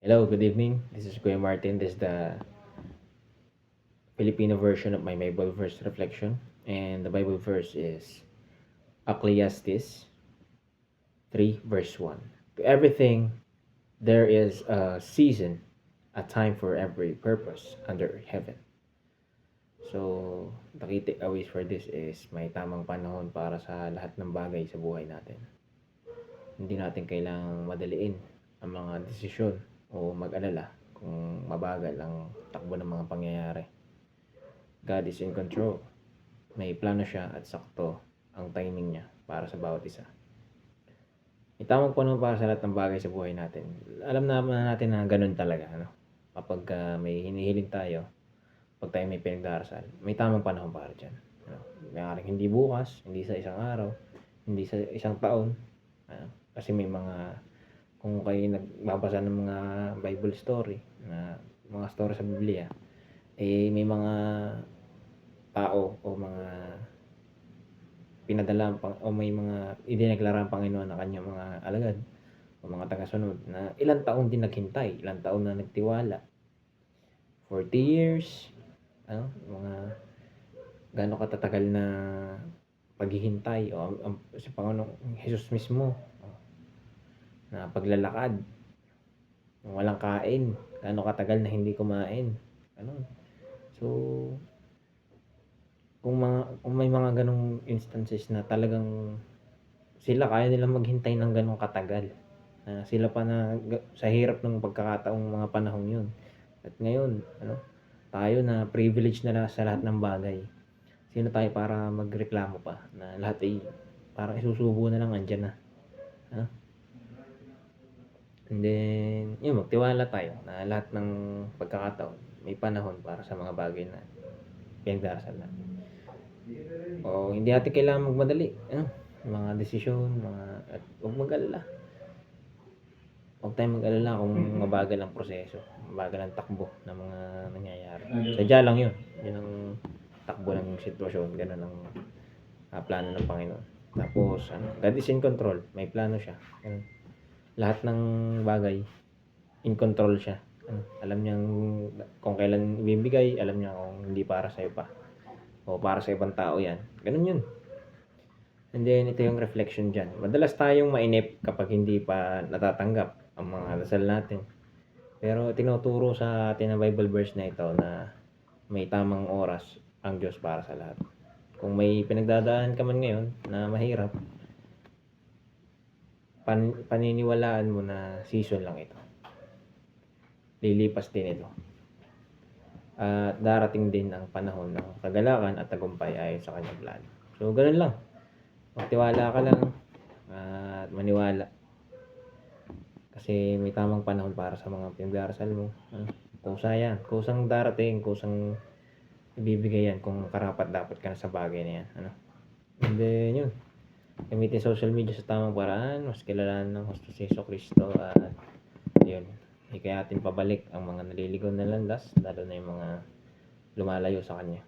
Hello, good evening. This is Kuya Martin. This is the Filipino version of my Bible verse reflection. And the Bible verse is Ecclesiastes 3, verse 1. To everything, there is a season, a time for every purpose under heaven. So, the key takeaways for this is may tamang panahon para sa lahat ng bagay sa buhay natin. Hindi natin kailangang madaliin ang mga desisyon o mag-alala kung mabagal ang takbo ng mga pangyayari. God is in control. May plano siya at sakto ang timing niya para sa bawat isa. May tamang panahon para sa lahat ng bagay sa buhay natin. Alam naman natin na ganun talaga. Kapag may hinihiling tayo, pag tayo may pinagdarasal, may tamang panahon para dyan. Maaaring hindi bukas, hindi sa isang araw, hindi sa isang taon. Kasi may mga, kung kayo nagbabasa ng mga Bible story, na mga story sa Biblia, may mga tao o mga pinadala o may mga idineklara ang Panginoon na kanyang mga alagad o mga tagasunod na ilang taon din naghintay, ilang taon na nagtiwala. 40 years, mga gaano katatagal na paghihintay o si Panginoong Jesus mismo na paglalakad, walang kain, gaano katagal na hindi kumain. So, kung may mga ganong instances na talagang sila kaya nilang maghintay ng ganong katagal, sila pa na sa hirap ng pagkakataong mga panahong yun. At ngayon, tayo na privilege na sa lahat ng bagay. Sino tayo para magreklamo pa na lahat ay parang isusubo na lang, andyan na. And then, yun, magtiwala tayo na lahat ng pagkakataon may panahon para sa mga bagay na pinagdarasal natin. O hindi natin kailangan magmadali. Mga desisyon, at huwag mag-alala. Huwag tayong mag-alala kung mabagal ang proseso, mabagal ang takbo ng mga nangyayari. Sadya lang yun. Yun ang takbo ng sitwasyon. Ganun ang plano ng Panginoon. Tapos, God is in control. May plano siya. Lahat ng bagay, in control siya. Alam niyang kung kailan ibibigay, alam niya kung hindi para sa'yo pa o para sa ibang tao yan. Ganun yun. And then, ito yung reflection dyan. Madalas tayong mainip kapag hindi pa natatanggap ang mga dasal natin. Pero tinuturo sa atin ang Bible verse na ito na may tamang oras ang Diyos para sa lahat. Kung may pinagdadaanan ka man ngayon na mahirap, paniniwalaan mo na season lang ito. Lilipas din ito. At darating din ang panahon ng kagalakan at tagumpay ayon sa kanyang plano. So, ganun lang. Magtiwala ka lang at maniwala. Kasi may tamang panahon para sa mga pinagdarasal mo. Kusa yan. Kusang darating, kusang ibibigay yan kung karapat dapat ka na sa bagay na yan. And then, yun. Gamitin social media sa tamang paraan. Mas kilalanan ng Husto si Jesucristo. At yun. Hikayatin pabalik ang mga naliligaw na landas. Lalo na yung mga lumalayo sa Kanya.